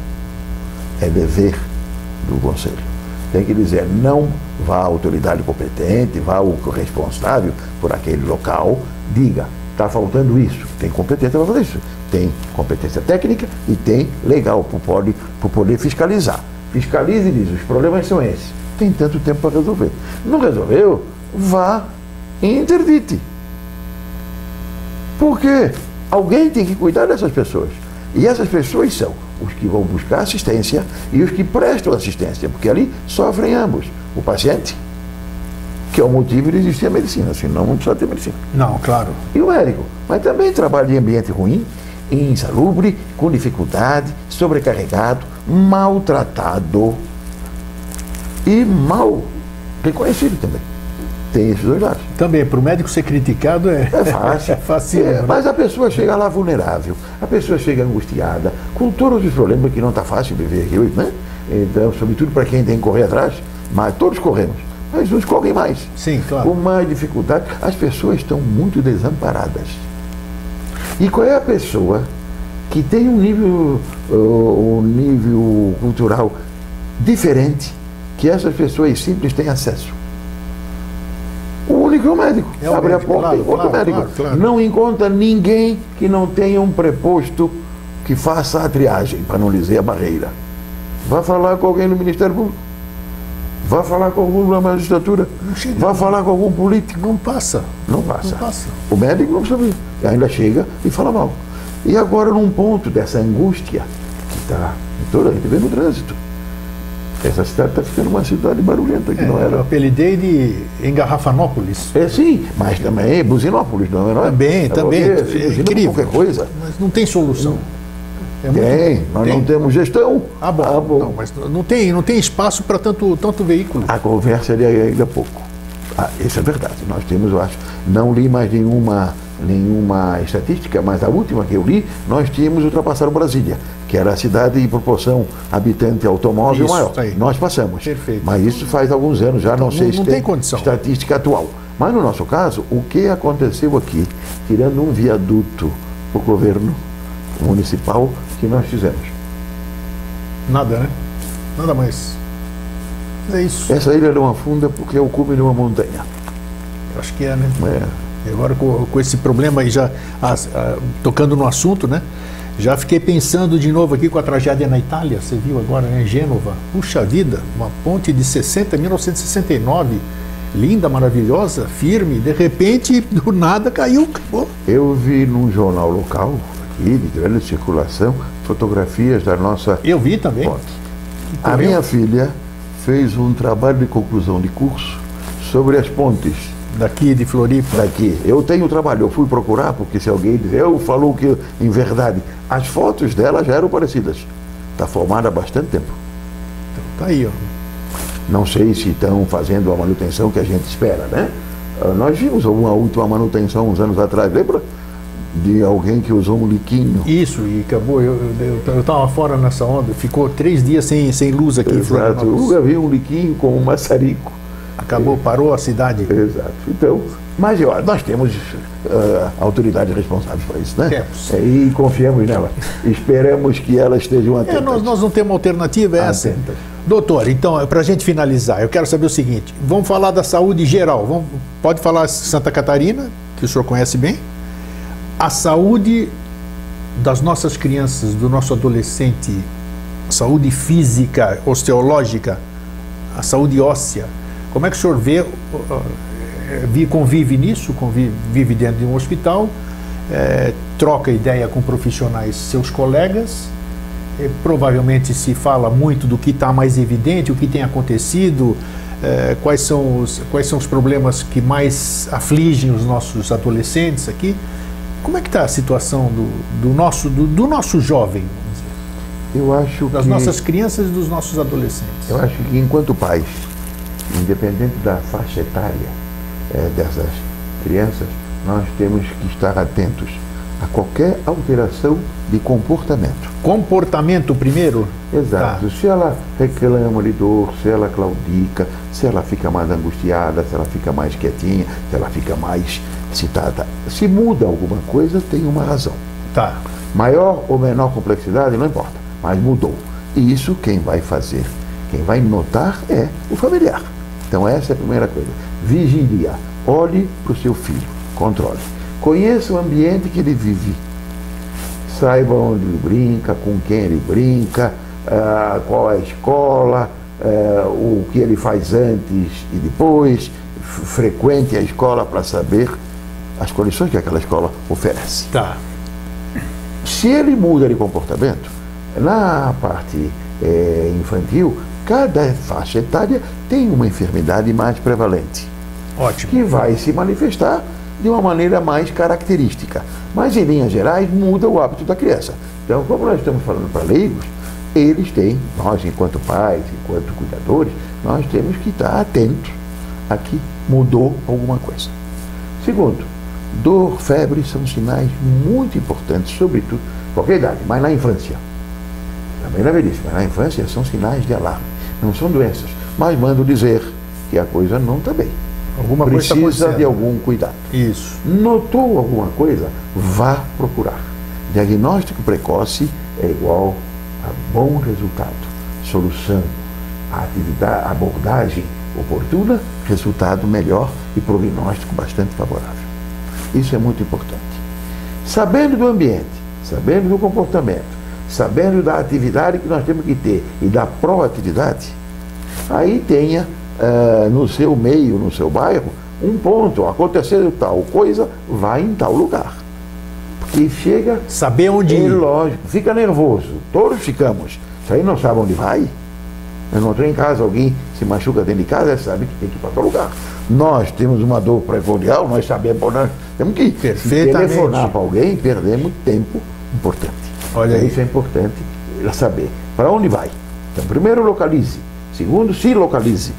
Speaker 2: é dever do conselho. Tem que dizer, não vá à autoridade competente, vá ao responsável por aquele local, diga, está faltando isso, tem competência para fazer isso, tem competência técnica e tem legal para poder fiscalizar. Fiscalize e diz, os problemas são esses, tem tanto tempo para resolver. Não resolveu, vá e interdite. Porque alguém tem que cuidar dessas pessoas. E essas pessoas são os que vão buscar assistência e os que prestam assistência, porque ali sofrem ambos. O paciente, que é o motivo de existir a medicina, senão não precisa ter medicina.
Speaker 1: Não, claro.
Speaker 2: E o médico, mas também trabalha em ambiente ruim, insalubre, com dificuldade, sobrecarregado, maltratado e mal reconhecido também. Tem esses dois lados.
Speaker 1: Também, para o médico ser criticado é
Speaker 2: fácil.
Speaker 1: É fácil.
Speaker 2: Mas a pessoa chega lá vulnerável, a pessoa chega angustiada, com todos os problemas que não está fácil viver aqui hoje, né? Então, sobretudo para quem tem que correr atrás, mas todos corremos, mas uns correm mais.
Speaker 1: Sim, claro.
Speaker 2: Com mais dificuldade, as pessoas estão muito desamparadas. E qual é a pessoa que tem um nível cultural diferente que essas pessoas simples têm acesso? O único é o médico. Abre a porta e encontra o médico.
Speaker 1: Claro.
Speaker 2: Não encontra ninguém que não tenha um preposto que faça a triagem, para não dizer a barreira. Vá falar com alguém no Ministério Público. Vá falar com algum na magistratura. Vá falar com algum político.
Speaker 1: Não passa.
Speaker 2: Não passa. O médico não sabe. Ainda chega e fala mal. E agora, num ponto dessa angústia que está toda a gente vê no trânsito. Essa cidade está ficando uma cidade barulhenta, que não era.
Speaker 1: Eu apelidei de Engarrafanópolis.
Speaker 2: Sim, mas também é Buzinópolis, não é?
Speaker 1: Também.
Speaker 2: É incrível. Qualquer coisa.
Speaker 1: Mas não tem solução.
Speaker 2: Nós não temos gestão.
Speaker 1: Bom. Não, mas não tem espaço para tanto veículo.
Speaker 2: A conversa é ainda pouco. Isso é verdade. Nós temos, eu acho, não li mais nenhuma estatística, mas a última que eu li, nós tínhamos ultrapassado Brasília, que era a cidade em proporção habitante automóvel maior. Nós passamos.
Speaker 1: Perfeito.
Speaker 2: Mas isso faz alguns anos já, não sei se tem
Speaker 1: condição.
Speaker 2: Estatística atual. Mas no nosso caso, o que aconteceu aqui, tirando um viaduto para o governo municipal, que nós fizemos?
Speaker 1: Nada, né? Nada mais. Mas é isso.
Speaker 2: Essa ilha não afunda porque é o cume de uma montanha.
Speaker 1: Eu acho que é, né? E agora com esse problema aí já tocando no assunto, né? Já fiquei pensando de novo aqui com a tragédia na Itália, você viu agora, né? Em Gênova. Puxa vida, uma ponte de 1969, linda, maravilhosa, firme, de repente, do nada caiu, acabou.
Speaker 2: Eu vi num jornal local, aqui, de grande circulação, fotografias da nossa
Speaker 1: Eu vi também.
Speaker 2: ponte. A minha filha fez um trabalho de conclusão de curso sobre as pontes.
Speaker 1: Daqui de Floripa.
Speaker 2: Daqui. Eu tenho trabalho, eu fui procurar, porque se alguém dizer, falou que, em verdade, as fotos dela já eram parecidas. Está formada há bastante tempo.
Speaker 1: Então, tá aí, ó.
Speaker 2: Não sei se estão fazendo a manutenção que a gente espera, né? Nós vimos uma última manutenção uns anos atrás, lembra? De alguém que usou um liquinho.
Speaker 1: Isso, e acabou. Eu estava fora nessa onda, ficou 3 dias sem luz aqui.
Speaker 2: Exato. Eu nunca vi um liquinho com um maçarico.
Speaker 1: Acabou, parou a cidade.
Speaker 2: Exato. Então, mas nós temos autoridades responsáveis para isso, né?
Speaker 1: Temos.
Speaker 2: E confiamos nela. Esperamos que elas estejam atentas.
Speaker 1: Nós não temos alternativa, é essa. Doutor, então, para a gente finalizar, eu quero saber o seguinte, vamos falar da saúde geral. Pode falar Santa Catarina, que o senhor conhece bem. A saúde das nossas crianças, do nosso adolescente, a saúde física, osteológica, a saúde óssea, como é que o senhor vê, convive nisso, vive dentro de um hospital, troca ideia com profissionais, seus colegas, provavelmente se fala muito do que está mais evidente, o que tem acontecido, quais são os problemas que mais afligem os nossos adolescentes aqui. Como é que está a situação do nosso jovem, vamos dizer?
Speaker 2: Eu acho
Speaker 1: das nossas crianças e dos nossos adolescentes.
Speaker 2: Eu acho que enquanto pais, independente da faixa etária dessas crianças, nós temos que estar atentos a qualquer alteração de comportamento.
Speaker 1: Comportamento primeiro?
Speaker 2: Exato. Tá. Se ela reclama de dor, se ela claudica, se ela fica mais angustiada, se ela fica mais quietinha, se ela fica mais excitada. Se muda alguma coisa, tem uma razão.
Speaker 1: Tá.
Speaker 2: Maior ou menor complexidade, não importa, mas mudou. E isso quem vai fazer, quem vai notar é o familiar. Então essa é a primeira coisa. Vigilia. Olhe para o seu filho. Controle. Conheça o ambiente que ele vive. Saiba onde ele brinca, com quem ele brinca, qual é a escola, o que ele faz antes e depois. Frequente a escola para saber as condições que aquela escola oferece.
Speaker 1: Tá.
Speaker 2: Se ele muda de comportamento, na parte infantil, cada faixa etária tem uma enfermidade mais prevalente.
Speaker 1: Ótimo.
Speaker 2: Que vai se manifestar de uma maneira mais característica. Mas, em linhas gerais, muda o hábito da criança. Então, como nós estamos falando para leigos, eles têm, nós, enquanto pais, enquanto cuidadores, nós temos que estar atentos a que mudou alguma coisa. Segundo, dor, febre são sinais muito importantes, sobretudo, qualquer idade, mas na infância. Também na velhice, mas na infância são sinais de alarme. Não são doenças, mas mandam dizer que a coisa não está bem.
Speaker 1: Alguma coisa
Speaker 2: precisa de algum cuidado.
Speaker 1: Isso.
Speaker 2: Notou alguma coisa? Vá procurar. Diagnóstico precoce é igual a bom resultado. Solução, atividade, abordagem oportuna, resultado melhor e prognóstico bastante favorável. Isso é muito importante. Sabendo do ambiente, sabendo do comportamento, sabendo da atividade que nós temos que ter e da proatividade, aí tenha no seu meio, no seu bairro, um ponto, acontecendo tal coisa, vai em tal lugar. Porque chega...
Speaker 1: Saber onde ir.
Speaker 2: Lógico, fica nervoso, todos ficamos. Isso aí não sabe onde vai. Eu não estou em casa, alguém se machuca dentro de casa, sabe que tem que ir para tal lugar. Nós temos uma dor pré-cordial, nós sabemos, nós temos que telefonar para alguém, perdemos tempo importante.
Speaker 1: Olha aí.
Speaker 2: Isso é importante saber. Para onde vai? Então, primeiro, localize. Segundo, se localize.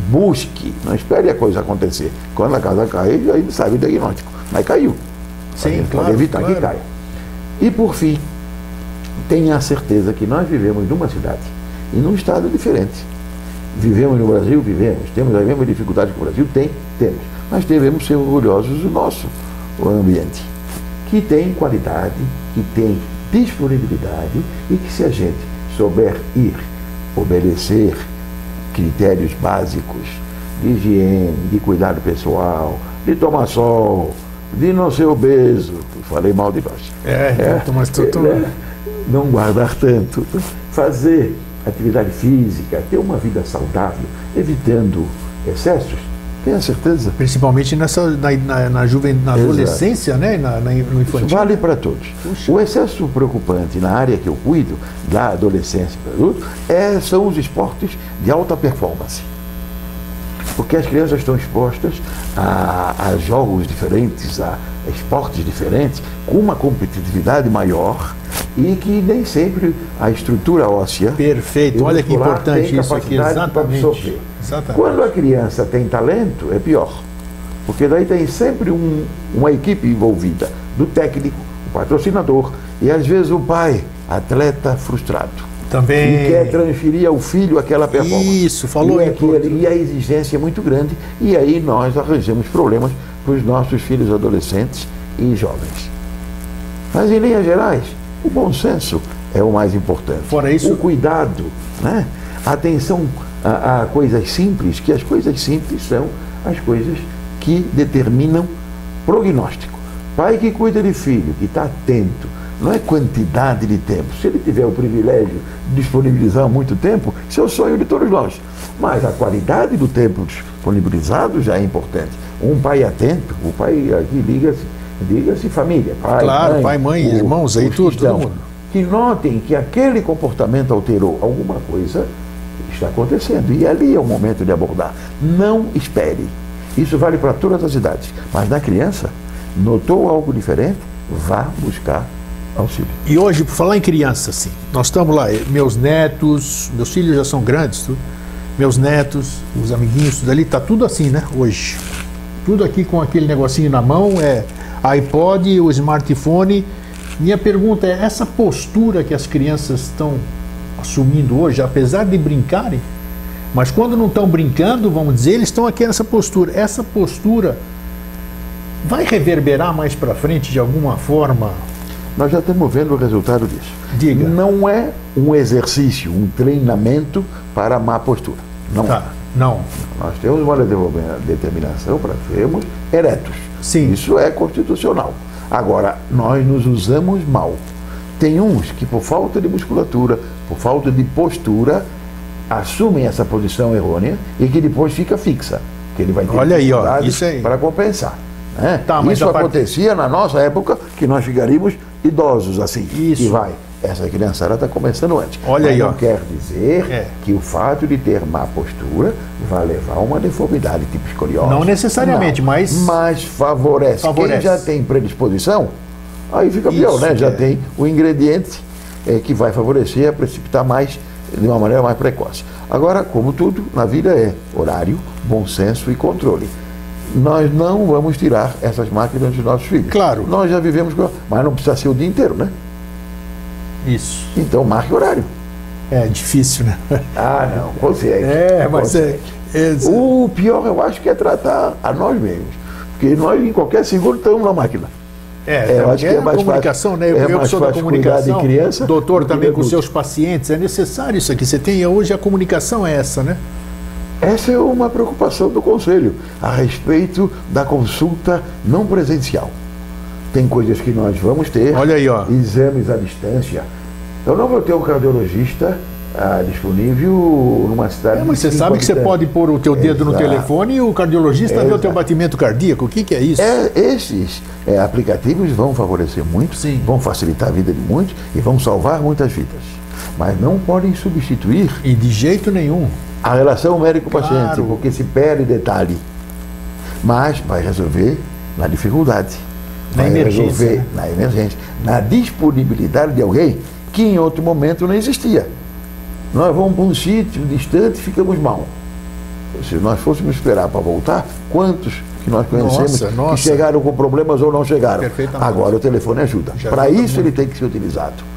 Speaker 2: Busque, não espere a coisa acontecer. Quando a casa cai, aí sabe o diagnóstico. Mas caiu.
Speaker 1: Sim, claro.
Speaker 2: Pode evitar que caia. E por fim, tenha a certeza que nós vivemos numa cidade e num estado diferente. Vivemos no Brasil? Vivemos. Temos as mesmas dificuldades que o Brasil? Temos. Mas devemos ser orgulhosos do nosso ambiente, que tem qualidade, que tem disponibilidade e que, se a gente souber ir, obedecer critérios básicos de higiene, de cuidado pessoal, de tomar sol, de não ser obeso, falei mal de baixo.
Speaker 1: Mas
Speaker 2: não guardar tanto, fazer atividade física, ter uma vida saudável, evitando excessos, tenha certeza.
Speaker 1: Principalmente na adolescência, né? No infantil.
Speaker 2: Isso vale para todos. Puxa. O excesso preocupante na área que eu cuido, da adolescência para adulto, são os esportes de alta performance. Porque as crianças estão expostas a jogos diferentes, a esportes diferentes, com uma competitividade maior e que nem sempre a estrutura óssea...
Speaker 1: Perfeito, olha que importante isso aqui, exatamente.
Speaker 2: Quando a criança tem talento, é pior. Porque daí tem sempre uma equipe envolvida, do técnico, o patrocinador e às vezes o pai, atleta frustrado.
Speaker 1: Também.
Speaker 2: E quer transferir ao filho aquela performance.
Speaker 1: Isso, falou em tudo.
Speaker 2: E a exigência é muito grande e aí nós arranjamos problemas para os nossos filhos adolescentes e jovens. Mas em linhas gerais, o bom senso é o mais importante.
Speaker 1: Fora isso,
Speaker 2: o cuidado, né? A atenção a coisas simples, que as coisas simples são as coisas que determinam prognóstico. Pai que cuida de filho, que está atento não é quantidade de tempo. Se ele tiver o privilégio de disponibilizar muito tempo, isso é o sonho de todos nós. Mas a qualidade do tempo disponibilizado já é importante. Um pai atento, o pai aqui diga-se família, pai,
Speaker 1: claro,
Speaker 2: mãe,
Speaker 1: pai, mãe, irmãos, aí tudo, todo mundo.
Speaker 2: Que notem que aquele comportamento alterou alguma coisa, está acontecendo. E ali é o momento de abordar. Não espere. Isso vale para todas as idades. Mas na criança, notou algo diferente, vá buscar auxílio.
Speaker 1: E hoje, por falar em criança, assim, nós estamos lá, meus netos, meus filhos já são grandes, tudo, meus netos, os amiguinhos, tudo ali, está tudo assim, né, hoje. Tudo aqui com aquele negocinho na mão, iPod, o smartphone. Minha pergunta é, essa postura que as crianças estão assumindo hoje, apesar de brincarem, mas quando não estão brincando, vamos dizer, eles estão aqui nessa postura. Essa postura vai reverberar mais para frente de alguma forma?
Speaker 2: Nós já estamos vendo o resultado disso.
Speaker 1: Diga.
Speaker 2: Não é um exercício, um treinamento para a má postura. Não.
Speaker 1: Tá, não.
Speaker 2: Nós temos uma determinação para sermos eretos.
Speaker 1: Sim.
Speaker 2: Isso é constitucional. Agora, nós nos usamos mal. Tem uns que, por falta de musculatura, por falta de postura, assumem essa posição errônea e que depois fica fixa. Que ele vai ter
Speaker 1: isso aí
Speaker 2: para compensar. Né?
Speaker 1: Tá, mas
Speaker 2: isso acontecia na nossa época, que nós ficaríamos idosos assim.
Speaker 1: Isso.
Speaker 2: E vai. Essa criançada está começando antes.
Speaker 1: Olha aí,
Speaker 2: não quer dizer que o fato de ter má postura vai levar a uma deformidade tipo escoliose.
Speaker 1: Não necessariamente,
Speaker 2: não. Mas favorece. Quem já tem predisposição, aí fica pior, né? Já tem o ingrediente que vai favorecer a precipitar mais de uma maneira mais precoce. Agora, como tudo na vida é horário, bom senso e controle. Nós não vamos tirar essas máquinas dos nossos filhos.
Speaker 1: Claro.
Speaker 2: Nós já vivemos com... Mas não precisa ser o dia inteiro, né?
Speaker 1: Isso.
Speaker 2: Então marque horário.
Speaker 1: É difícil, né?
Speaker 2: Ah, não, consegue.
Speaker 1: Mas
Speaker 2: o pior eu acho que é tratar a nós mesmos. Porque nós em qualquer segundo estamos na máquina.
Speaker 1: Eu acho que é mais comunicação, fácil, né? Eu que sou da comunicação,
Speaker 2: de criança,
Speaker 1: doutor também com seus pacientes, é necessário isso aqui. Você tem hoje a comunicação é essa, né?
Speaker 2: Essa é uma preocupação do Conselho a respeito da consulta não presencial. Tem coisas que nós vamos ter,
Speaker 1: olha aí, ó,
Speaker 2: exames à distância. Eu não vou ter um cardiologista disponível numa cidade.
Speaker 1: Mas você sabe que você pode pôr o teu dedo no telefone e o cardiologista vê o teu batimento cardíaco. O que é isso?
Speaker 2: Esses aplicativos vão favorecer muito,
Speaker 1: sim,
Speaker 2: vão facilitar a vida de muitos e vão salvar muitas vidas. Mas não podem substituir.
Speaker 1: E de jeito nenhum.
Speaker 2: A relação médico-paciente, porque se perde detalhe. Mas vai resolver na dificuldade.
Speaker 1: Na emergência.
Speaker 2: Na emergência. Na disponibilidade de alguém que em outro momento não existia. Nós vamos para um sítio distante e ficamos mal. Se nós fôssemos esperar para voltar, quantos que nós conhecemos que chegaram com problemas ou não chegaram? Agora o telefone ajuda. Para isso ele tem que ser utilizado.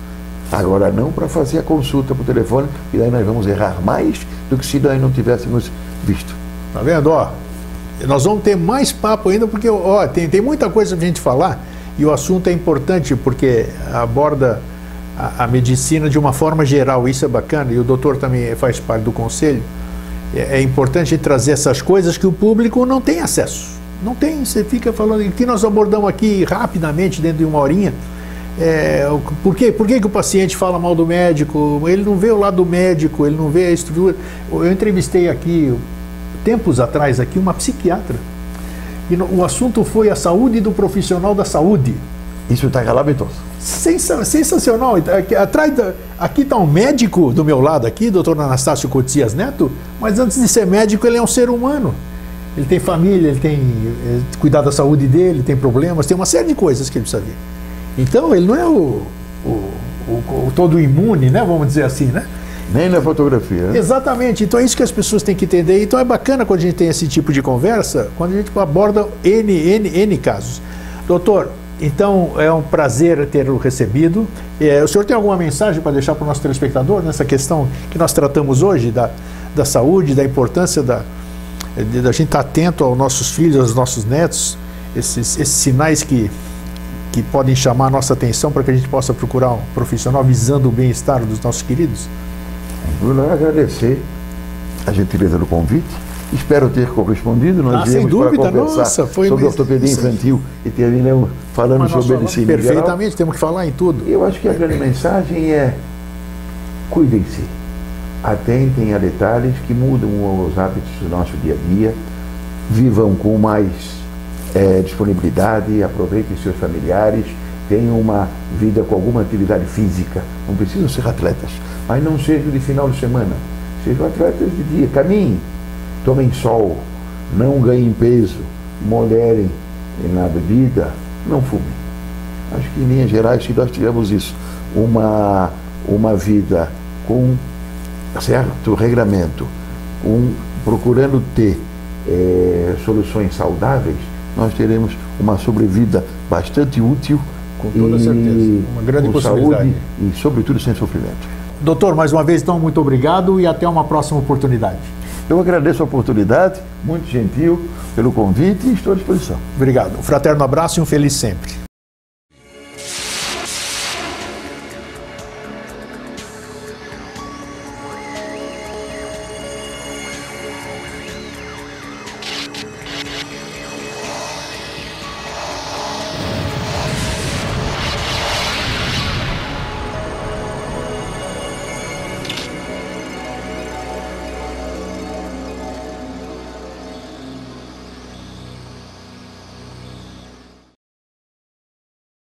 Speaker 2: Agora não para fazer a consulta por telefone, e daí nós vamos errar mais do que se nós não tivéssemos visto.
Speaker 1: Tá vendo? Nós vamos ter mais papo ainda, porque tem muita coisa para a gente falar, e o assunto é importante porque aborda a medicina de uma forma geral, isso é bacana, e o doutor também faz parte do conselho. É importante trazer essas coisas que o público não tem acesso. Não tem, você fica falando, o que nós abordamos aqui rapidamente, dentro de uma horinha. Por que o paciente fala mal do médico? Ele não vê o lado do médico, ele não vê a estrutura. Eu entrevistei aqui, tempos atrás, aqui, uma psiquiatra. E o assunto foi a saúde do profissional da saúde.
Speaker 2: Isso está calamitoso.
Speaker 1: Sensacional. Aqui está um médico do meu lado aqui, doutor Anastácio Cotias Neto, mas antes de ser médico ele é um ser humano. Ele tem família, ele tem cuidar da saúde dele, tem problemas, tem uma série de coisas que ele precisa ver. Então ele não é o todo imune, né? Vamos dizer assim, né?
Speaker 2: Nem na fotografia. Né?
Speaker 1: Exatamente. Então é isso que as pessoas têm que entender. Então é bacana quando a gente tem esse tipo de conversa, quando a gente aborda N casos. Doutor, então é um prazer ter o recebido. O senhor tem alguma mensagem para deixar para o nosso telespectador nessa questão que nós tratamos hoje, da saúde, da importância da gente estar atento aos nossos filhos, aos nossos netos, esses sinais que podem chamar a nossa atenção para que a gente possa procurar um profissional visando o bem-estar dos nossos queridos?
Speaker 2: Bruno, agradecer a gentileza do convite Espero ter correspondido. Nós viemos para conversar sobre ortopedia infantil e terminamos falando sobre medicina
Speaker 1: perfeitamente,
Speaker 2: geral.
Speaker 1: temos que falar em tudo.
Speaker 2: Eu acho que a grande mensagem é: cuidem-se, atentem a detalhes que mudam os hábitos do nosso dia a dia, vivam com mais disponibilidade, aproveitem seus familiares, tenham uma vida com alguma atividade física. Não precisam ser atletas, mas não sejam de final de semana. Sejam atletas de dia, caminhem, tomem sol, não ganhem peso, moderem na bebida, não fumem. Acho que em linhas gerais, se nós tivermos isso, uma vida com certo regramento, procurando ter soluções saudáveis, nós teremos uma sobrevida bastante útil,
Speaker 1: com toda certeza, uma grande possibilidade.
Speaker 2: Saúde e, sobretudo, sem sofrimento.
Speaker 1: Doutor, mais uma vez, então, muito obrigado e até uma próxima oportunidade.
Speaker 2: Eu agradeço a oportunidade, muito gentil pelo convite e estou à disposição.
Speaker 1: Obrigado. Um fraterno abraço e um feliz sempre.